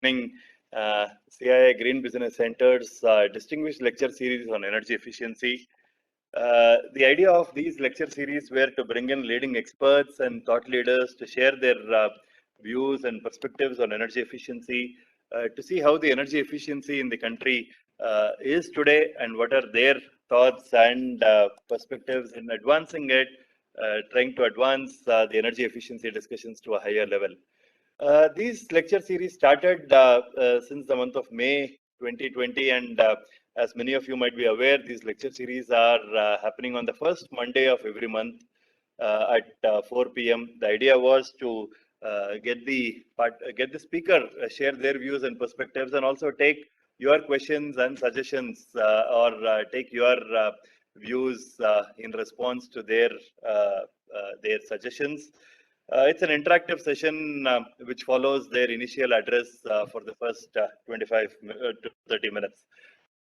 Evening, CIA Green Business Center's distinguished lecture series on energy efficiency. The idea of these lecture series were to bring in leading experts and thought leaders to share their views and perspectives on energy efficiency, to see how the energy efficiency in the country is today and what are their thoughts and perspectives in advancing it, trying to advance the energy efficiency discussions to a higher level. These lecture series started since the month of May 2020, and as many of you might be aware, these lecture series are happening on the first Monday of every month at 4 p.m. The idea was to get the speaker share their views and perspectives, and also take your questions and suggestions, or take your views in response to their suggestions. It's an interactive session which follows their initial address for the first 25 to 30 minutes.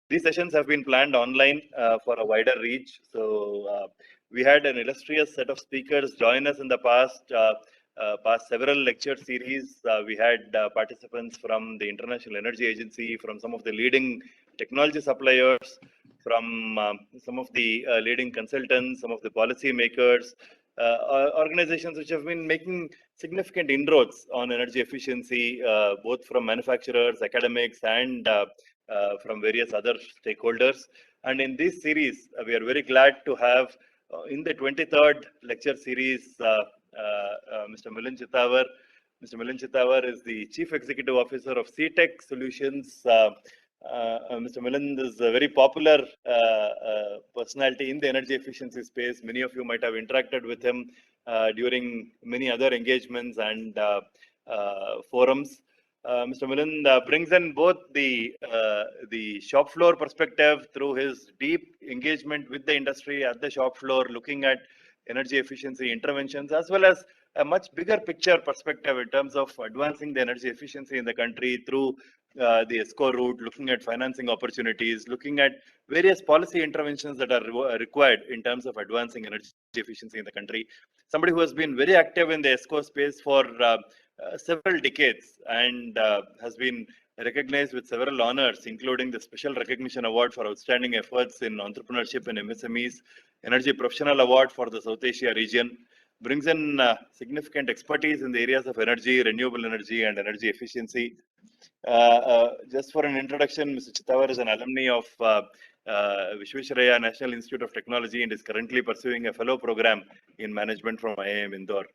These sessions have been planned online for a wider reach. So we had an illustrious set of speakers join us in the past several lecture series. We had participants from the International Energy Agency, from some of the leading technology suppliers, from some of the leading consultants, some of the policy makers, organizations which have been making significant inroads on energy efficiency, both from manufacturers, academics, and from various other stakeholders. And in this series, we are very glad to have in the 23rd lecture series, Mr. Milind Chittawar. Mr. Milind Chittawar is the Chief Executive Officer of CTech Solutions. Mr. Milind is a very popular personality in the energy efficiency space. Many of you might have interacted with him during many other engagements and forums. Mr. Milind brings in both the shop floor perspective through his deep engagement with the industry at the shop floor, looking at energy efficiency interventions, as well as a much bigger picture perspective in terms of advancing the energy efficiency in the country through the ESCO route, looking at financing opportunities, looking at various policy interventions that are required in terms of advancing energy efficiency in the country. Somebody who has been very active in the ESCO space for several decades and has been recognized with several honors, including the Special Recognition Award for Outstanding Efforts in Entrepreneurship and MSMEs, Energy Professional Award for the South Asia region, brings in significant expertise in the areas of energy, renewable energy, and energy efficiency. Just for an introduction, Mr. Chittawar is an alumni of Vishwesvaraya National Institute of Technology and is currently pursuing a fellow program in management from IIM Indore.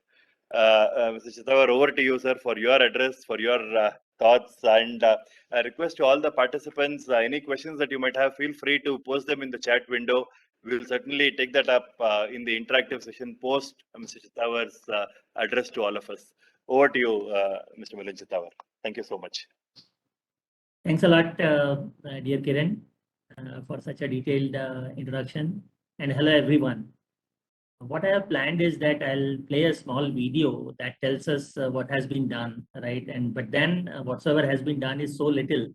Mr. Chittawar, over to you, sir, for your address, for your thoughts, and a request to all the participants, any questions that you might have, feel free to post them in the chat window. We will certainly take that up in the interactive session post Mr. Chittawar's address to all of us. Over to you, Mr. Milind Chittawar. Thank you so much. Thanks a lot, dear Kiran, for such a detailed introduction. And hello, everyone. What I have planned is that I'll play a small video that tells us what has been done, right? But then whatsoever has been done is so little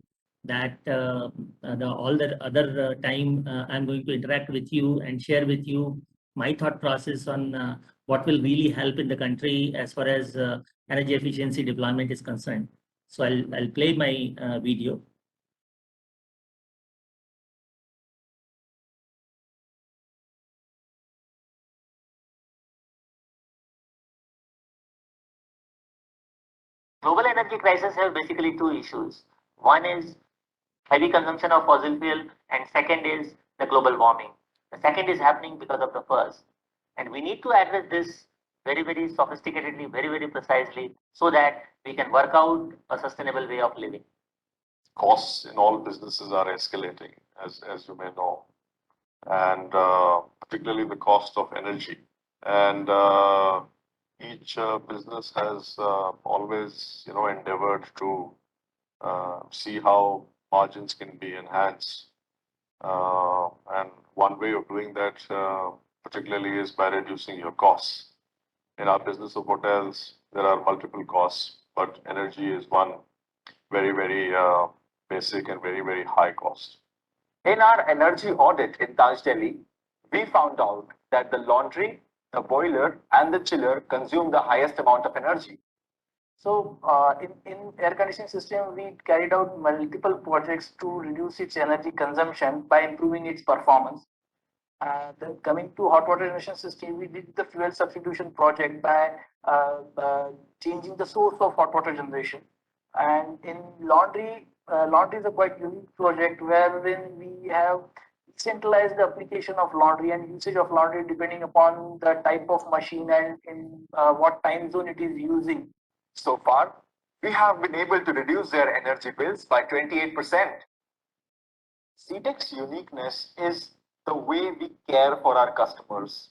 that all the other time I'm going to interact with you and share with you my thought process on what will really help in the country as far as energy efficiency deployment is concerned. So I'll play my video. Global energy crisis have basically two issues. One is heavy consumption of fossil fuel, and second is the global warming. The second is happening because of the first. And we need to address this very, very sophisticatedly, very, very precisely, so that we can work out a sustainable way of living. Costs in all businesses are escalating, as you may know, and particularly the cost of energy. And each business has always, endeavored to see how margins can be enhanced. And one way of doing that, particularly, is by reducing your costs. In our business of hotels, there are multiple costs, but energy is one very, very basic and very, very high cost. In our energy audit in Taj Delhi, we found out that the laundry, the boiler, and the chiller consume the highest amount of energy. So in air conditioning system, we carried out multiple projects to reduce its energy consumption by improving its performance. Then coming to hot water generation system, we did the fuel substitution project by changing the source of hot water generation. And in laundry, laundry is a quite unique project wherein we have centralized the application of laundry and usage of laundry depending upon the type of machine and in what time zone it is using. So far, we have been able to reduce their energy bills by 28%. CTEC's uniqueness is the way we care for our customers.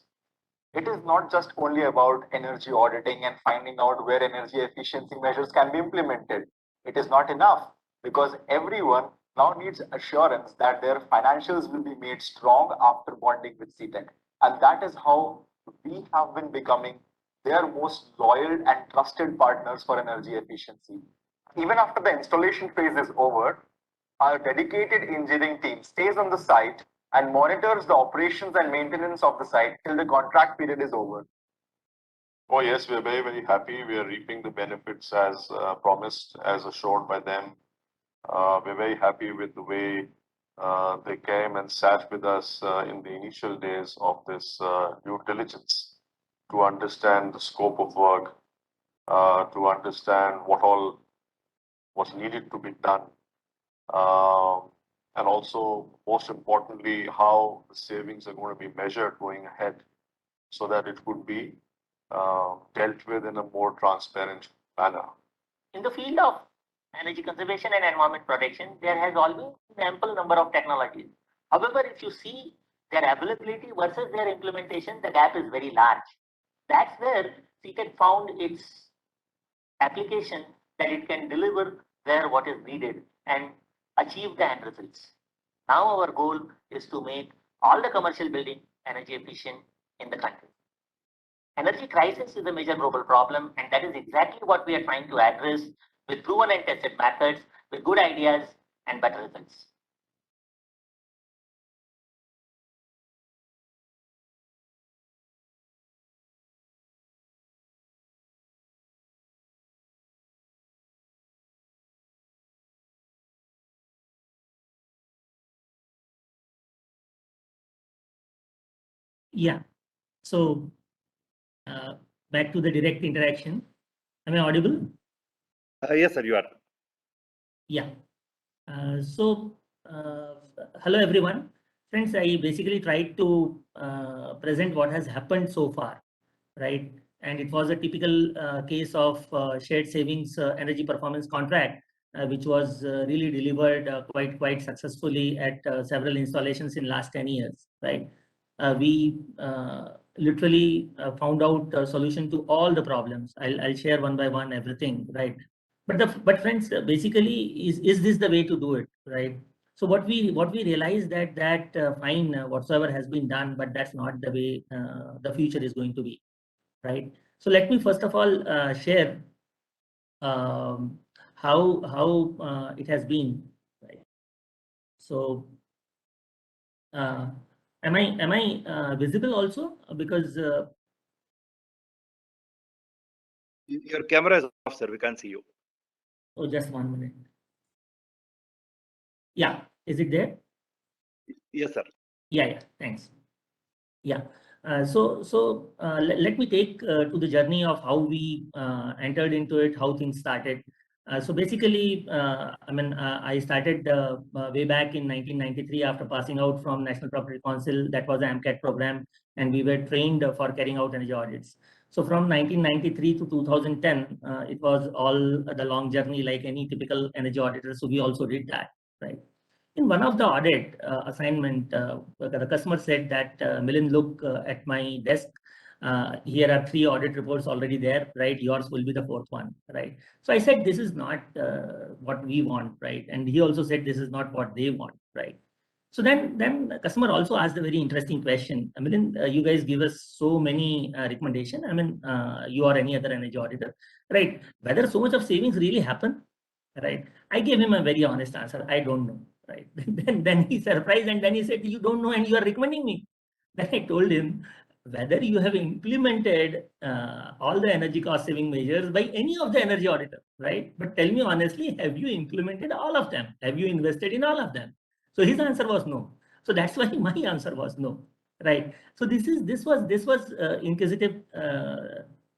It is not just only about energy auditing and finding out where energy efficiency measures can be implemented. It is not enough because everyone now needs assurance that their financials will be made strong after bonding with CTEC. And that is how we have been becoming their most loyal and trusted partners for energy efficiency. Even after the installation phase is over, our dedicated engineering team stays on the site and monitors the operations and maintenance of the site till the contract period is over. Oh yes, we're very, very happy. We are reaping the benefits as promised, as assured by them. We're very happy with the way they came and sat with us in the initial days of this due diligence to understand the scope of work, to understand what all was needed to be done. And also, most importantly, how the savings are going to be measured going ahead so that it could be dealt with in a more transparent manner. In the field of energy conservation and environment protection, there has always been ample number of technologies. However, if you see their availability versus their implementation, the gap is very large. That's where CTEC found its application that it can deliver there what is needed and achieve the end results. Now our goal is to make all the commercial building energy efficient in the country. Energy crisis is a major global problem, and that is exactly what we are trying to address with proven and tested methods, with good ideas and better results. Yeah. So back to the direct interaction. Am I audible? Yes, sir, you are. Yeah. Hello everyone. Friends, I basically tried to present what has happened so far, right? And it was a typical case of shared savings energy performance contract, which was really delivered quite successfully at several installations in last 10 years, right? We literally found out a solution to all the problems. I'll share one by one everything, right? But friends, basically, is this the way to do it, right? So what we realized that fine, whatsoever has been done, but that's not the way the future is going to be, right? So let me first of all share how it has been, right? So am I visible also? Because Your camera is off, sir. We can't see you. oh, just 1 minute. Yeah, is it there? Yes, sir. Yeah, thanks. Yeah. Let me take to the journey of how we entered into it, how things started. So basically, I started way back in 1993 after passing out from National Property Council. That was an AMCAT program, and we were trained for carrying out energy audits. So from 1993 to 2010, it was all the long journey like any typical energy auditor. So we also did that, right? In one of the audit assignment, the customer said that, Milind, look at my desk. Here are 3 audit reports already there, right? Yours will be the 4th one, right? So I said, this is not what we want, right? And he also said, this is not what they want, right? So then the customer also asked a very interesting question. I mean, you guys give us so many recommendation. I mean, you or any other energy auditor, right? Whether so much of savings really happen, right? I gave him a very honest answer. I don't know, right? Then he surprised and then he said, you don't know and you are recommending me. Then I told him, whether you have implemented all the energy cost saving measures by any of the energy auditor, right? But tell me honestly, have you implemented all of them? Have you invested in all of them? So his answer was no. So that's why my answer was no, right? So this was inquisitive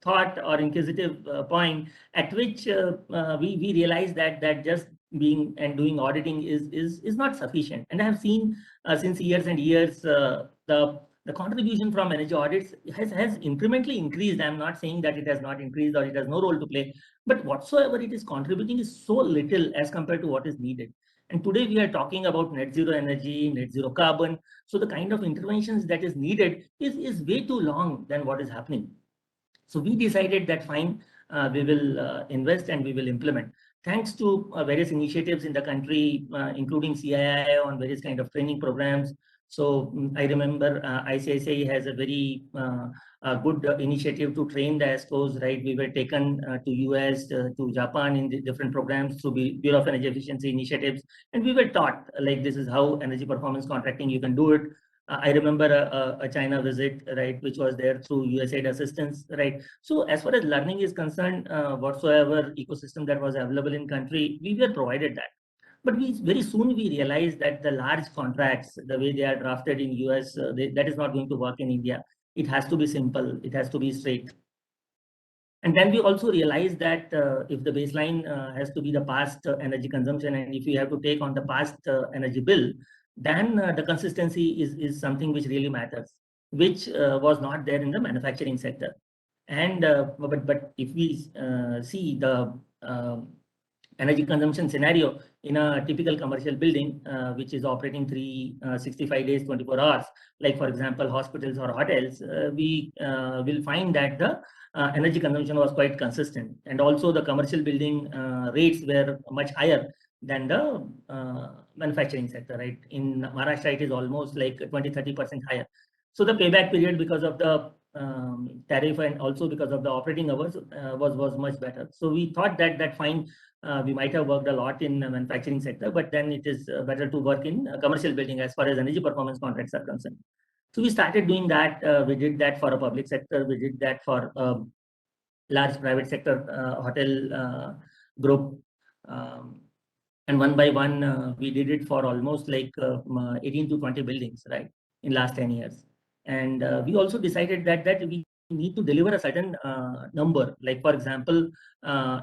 thought or inquisitive point at which we realized that just being and doing auditing is not sufficient. And I have seen since years and years the contribution from energy audits has incrementally increased. I'm not saying that it has not increased or it has no role to play, but whatsoever it is contributing is so little as compared to what is needed. And today we are talking about net zero energy, net zero carbon. So the kind of interventions that is needed is way too long than what is happening. So we decided that fine, we will invest and we will implement. Thanks to various initiatives in the country, including CII on various kind of training programs. So I remember ICICI has a very good initiative to train the ESCOs, right? We were taken to US, to Japan in the different programs through Bureau of Energy Efficiency initiatives. And we were taught like this is how energy performance contracting, you can do it. I remember a China visit, right, which was there through USAID assistance, right? So as far as learning is concerned, whatsoever ecosystem that was available in country, we were provided that. But very soon we realized that the large contracts, the way they are drafted in US, that is not going to work in India. It has to be simple. It has to be straight. And then we also realized that if the baseline has to be the past energy consumption, and if you have to take on the past energy bill, then the consistency is something which really matters, which was not there in the manufacturing sector. And but if we see the energy consumption scenario in a typical commercial building, which is operating 365 days, 24 hours, like for example, hospitals or hotels, we will find that the energy consumption was quite consistent. And also the commercial building rates were much higher than the manufacturing sector, right? In Maharashtra, it is almost like 20-30% higher. So the payback period because of the tariff and also because of the operating hours was much better. So we thought that fine, we might have worked a lot in the manufacturing sector, but then it is better to work in commercial building as far as energy performance contracts are concerned. So we started doing that. We did that for a public sector. We did that for large private sector hotel group. And one by one, we did it for almost like 18 to 20 buildings, right, in last 10 years. And we also decided that we need to deliver a certain number, like for example,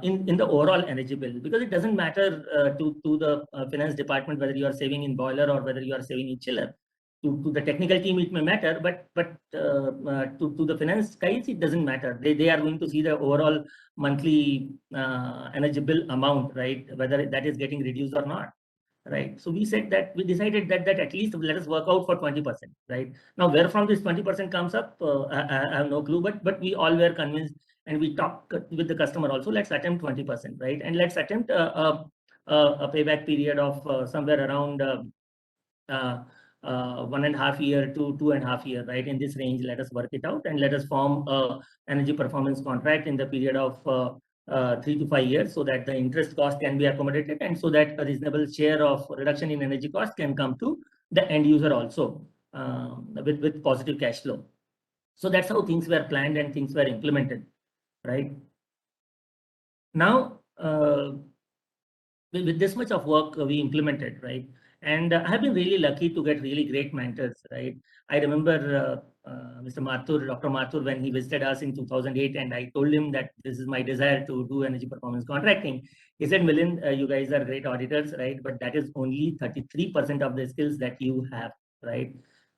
in the overall energy bill, because it doesn't matter to the finance department whether you are saving in boiler or whether you are saving in chiller. To the technical team, it may matter, but to the finance guys, it doesn't matter. They are going to see the overall monthly energy bill amount, right? Whether that is getting reduced or not, right? So we said that we decided that at least let us work out for 20%, right? Now, where from this 20% comes up, I have no clue, but we all were convinced, and we talked with the customer also. Let's attempt 20%, right? And let's attempt a payback period of somewhere around 1.5 year to 2.5 year, right? In this range, let us work it out and let us form a energy performance contract in the period of 3 to 5 years, so that the interest cost can be accommodated and so that a reasonable share of reduction in energy cost can come to the end user also with positive cash flow. So that's how things were planned and things were implemented, right? Now, with this much of work we implemented, right? And I have been really lucky to get really great mentors, right? I remember Mr. Mathur, Dr. Mathur, when he visited us in 2008, and I told him that this is my desire to do energy performance contracting. He said, Milind, you guys are great auditors, right? But that is only 33% of the skills that you have, right?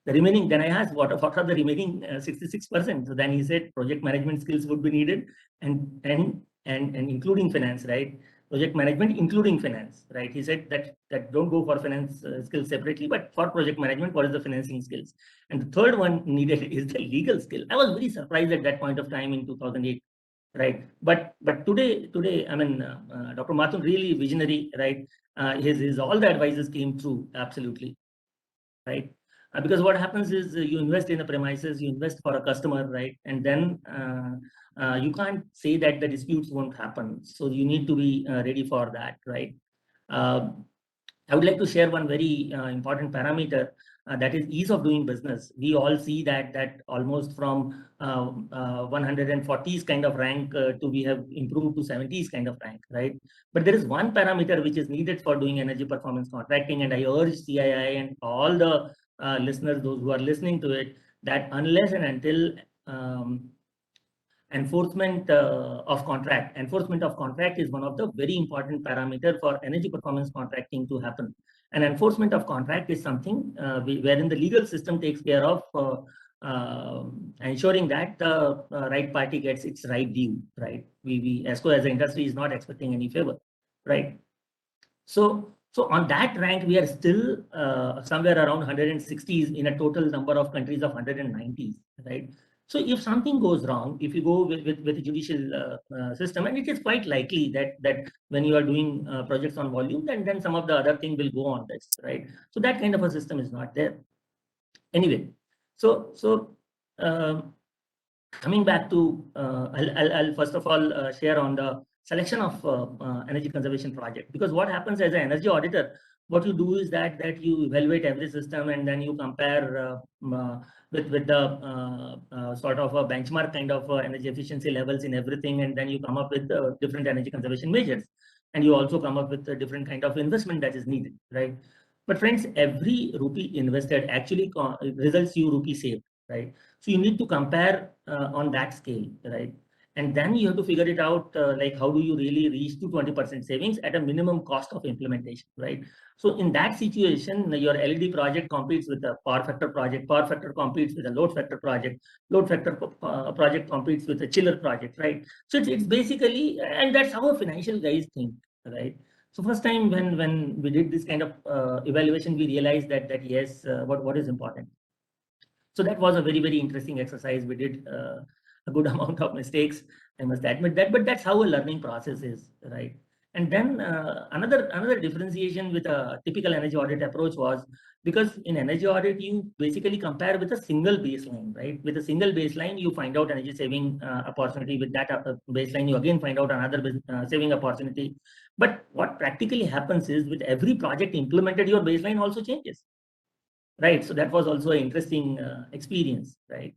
The remaining, then I asked, what are the remaining 66%? So then he said, project management skills would be needed, and including finance, right? Project management, including finance, right? He said that don't go for finance skills separately, but for project management, what is the financing skills? And the third one needed is the legal skill. I was very surprised at that point of time in 2008, right? But today, I mean, Dr. Mathur really visionary, right? His all the advices came through absolutely, right? Because what happens is you invest in the premises, you invest for a customer, right? And then you can't say that the disputes won't happen. So you need to be ready for that, right? I would like to share one very important parameter. that is ease of doing business. We all see that almost from 140s kind of rank to we have improved to 70s kind of rank, right? But there is one parameter which is needed for doing energy performance contracting, and I urge CII and all the listeners, those who are listening to it, that unless and until enforcement of contract is one of the very important parameter for energy performance contracting to happen. And enforcement of contract is something wherein the legal system takes care of ensuring that the right party gets its right due, right? We ESCO as an industry is not expecting any favor, right? So on that rank, we are still somewhere around 160s in a total number of countries of 190s, right? So if something goes wrong, if you go with the judicial system, and it is quite likely that when you are doing projects on volume, then some of the other thing will go on this, right? So that kind of a system is not there. Anyway, coming back to, I'll first of all share on the selection of energy conservation project, because what happens as an energy auditor, what you do is that you evaluate every system and then you compare with the sort of a benchmark kind of energy efficiency levels in everything, and then you come up with different energy conservation measures, and you also come up with a different kind of investment that is needed, right? But friends, every rupee invested actually results you rupee saved, right? So you need to compare on that scale, right? And then you have to figure it out, like how do you really reach to 20% savings at a minimum cost of implementation, right? So in that situation, your LED project competes with a power factor project, power factor competes with a load factor project, load factor project competes with a chiller project, right? So it's basically, and that's how financial guys think, right? So first time when we did this kind of evaluation, we realized that yes, what is important. So that was a very, very interesting exercise. We did a good amount of mistakes, I must admit that, but that's how a learning process is, right? And then another differentiation with a typical energy audit approach was, because in energy audit, you basically compare with a single baseline, right? With a single baseline, you find out energy saving opportunity. With that baseline, you again find out another saving opportunity. But what practically happens is, with every project implemented, your baseline also changes. Right, so that was also an interesting experience, right?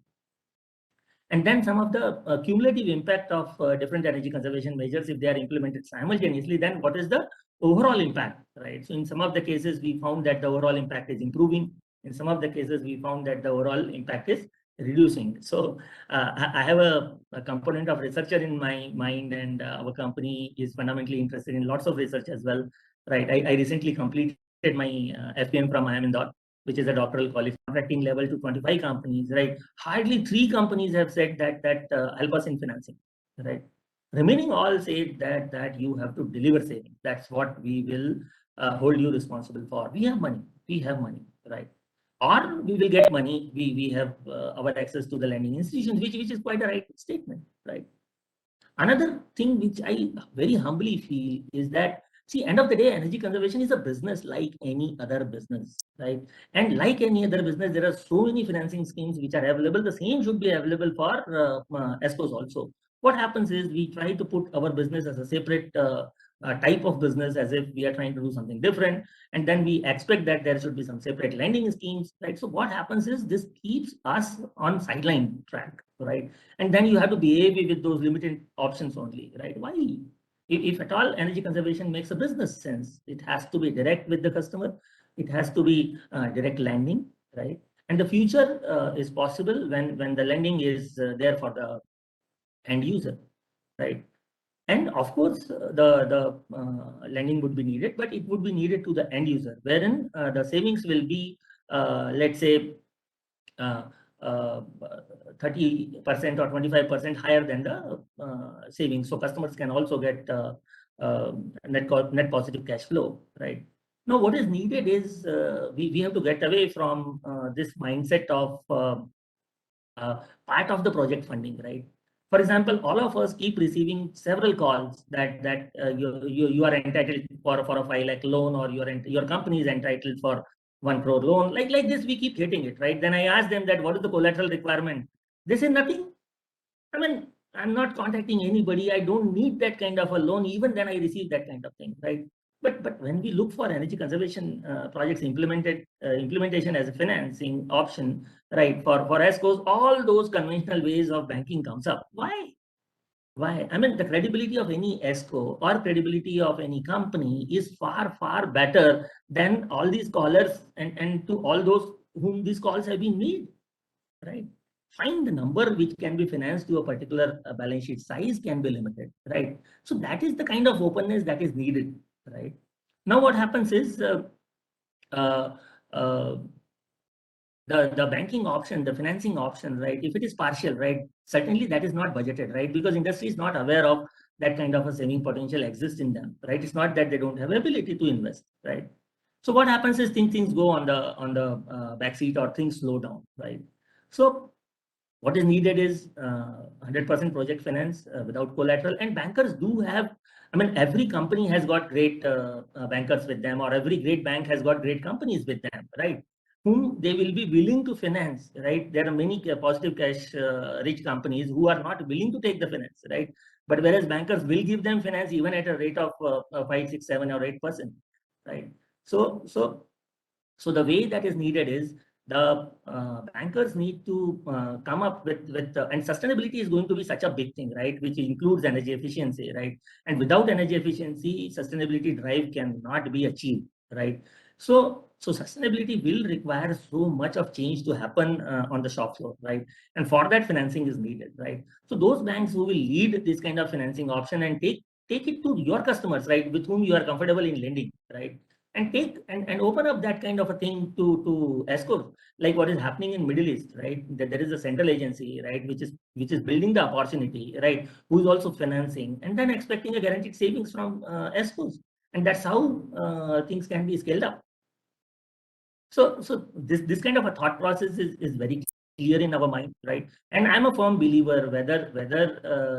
And then some of the cumulative impact of different energy conservation measures, if they are implemented simultaneously, then what is the overall impact, right? So in some of the cases, we found that the overall impact is improving. In some of the cases, we found that the overall impact is reducing. So I have a component of researcher in my mind, and our company is fundamentally interested in lots of research as well, right? I recently completed my FPM from Ahmedabad, which is a doctoral qualification level to 25 companies, right? Hardly 3 companies have said that help us in financing, right? Remaining all say that you have to deliver savings. That's what we will hold you responsible for. We have money, right? Or we will get money. We have our access to the lending institutions, which is quite a right statement, right? Another thing which I very humbly feel is that, see, end of the day, energy conservation is a business like any other business, right? And like any other business, there are so many financing schemes which are available. The same should be available for ESCOs also. What happens is, we try to put our business as a separate type of business, as if we are trying to do something different, and then we expect that there should be some separate lending schemes, right? So what happens is, this keeps us on sideline track, right? And then you have to behave with those limited options only, right? Why? If at all energy conservation makes a business sense, it has to be direct with the customer. It has to be direct lending, right? And the future is possible when the lending is there for the end user, right? And of course, the lending would be needed, but it would be needed to the end user, wherein the savings will be, let's say, 30% or 25% higher than the savings. So customers can also get net positive cash flow, right? Now, what is needed is we have to get away from this mindset of part of the project funding, right? For example, all of us keep receiving several calls that you are entitled for a 5 lakh loan, or your company is entitled for 1 crore loan. Like this, we keep hitting it, right? Then I ask them that what is the collateral requirement? They say nothing. I mean, I'm not contacting anybody. I don't need that kind of a loan. Even then, I receive that kind of thing, right? But when we look for energy conservation projects implementation as a financing option, right, for ESCOs, all those conventional ways of banking comes up. Why? Why? I mean, the credibility of any ESCO or credibility of any company is far, far better than all these callers and to all those whom these calls have been made, right? Find the number which can be financed to a particular balance sheet size can be limited, right? So that is the kind of openness that is needed, right? Now what happens is uh, uh, the banking option, the financing option, right? If it is partial, right? Certainly that is not budgeted, right? Because industry is not aware of that kind of a saving potential exists in them, right? It's not that they don't have ability to invest, right? So what happens is things go on the backseat or things slow down, right? So what is needed is 100% project finance without collateral, and bankers do have. I mean, every company has got great bankers with them, or every great bank has got great companies with them, right? Whom they will be willing to finance, right? There are many positive cash rich companies who are not willing to take the finance, right? But whereas bankers will give them finance even at a rate of 5, 6, 7, or 8%, right? So the way that is needed is the bankers need to come up with and sustainability is going to be such a big thing, right? Which includes energy efficiency, right? And without energy efficiency, sustainability drive cannot be achieved, right? So sustainability will require so much of change to happen on the shop floor, right? And for that, financing is needed, right? So those banks who will lead this kind of financing option and take it to your customers, right, with whom you are comfortable in lending, right? And take and open up that kind of a thing to ESCOs, like what is happening in Middle East, right? That there is a central agency, right, which is building the opportunity, right, who is also financing and then expecting a guaranteed savings from ESCOs, and that's how things can be scaled up. So this kind of a thought process is very clear in our mind, right? And I'm a firm believer whether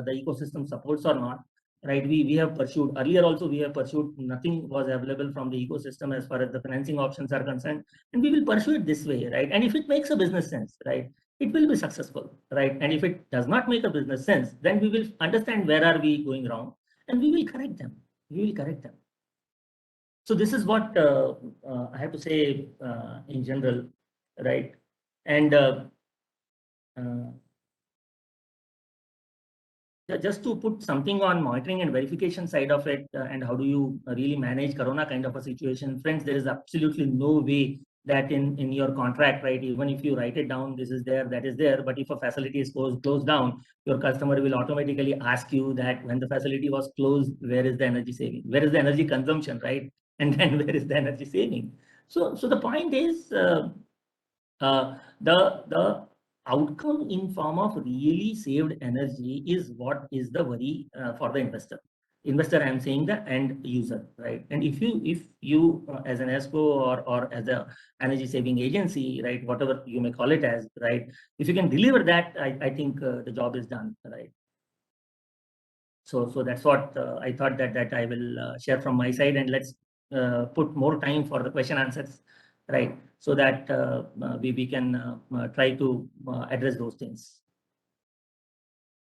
the ecosystem supports or not, right? We have pursued earlier also, we have pursued, nothing was available from the ecosystem as far as the financing options are concerned, and we will pursue it this way, right? And if it makes a business sense, right, it will be successful, right? And if it does not make a business sense, then we will understand where are we going wrong, and we will correct them. We will correct them. So this is what I have to say in general, right? And just to put something on monitoring and verification side of it, and how do you really manage Corona kind of a situation, friends? There is absolutely no way that in your contract, right? Even if you write it down, this is there, that is there. But if a facility is closed down, your customer will automatically ask you that when the facility was closed, where is the energy saving? Where is the energy consumption, right? And then where is the energy saving? So the point is the outcome in form of really saved energy is what is the worry for the investor. Investor, I'm saying the end user, right? And if you as an ESCO or as a energy saving agency, right, whatever you may call it as, right, if you can deliver that, I think the job is done, right? So that's what I thought that I will share from my side, and let's put more time for the question answers, right? So that we can try to address those things.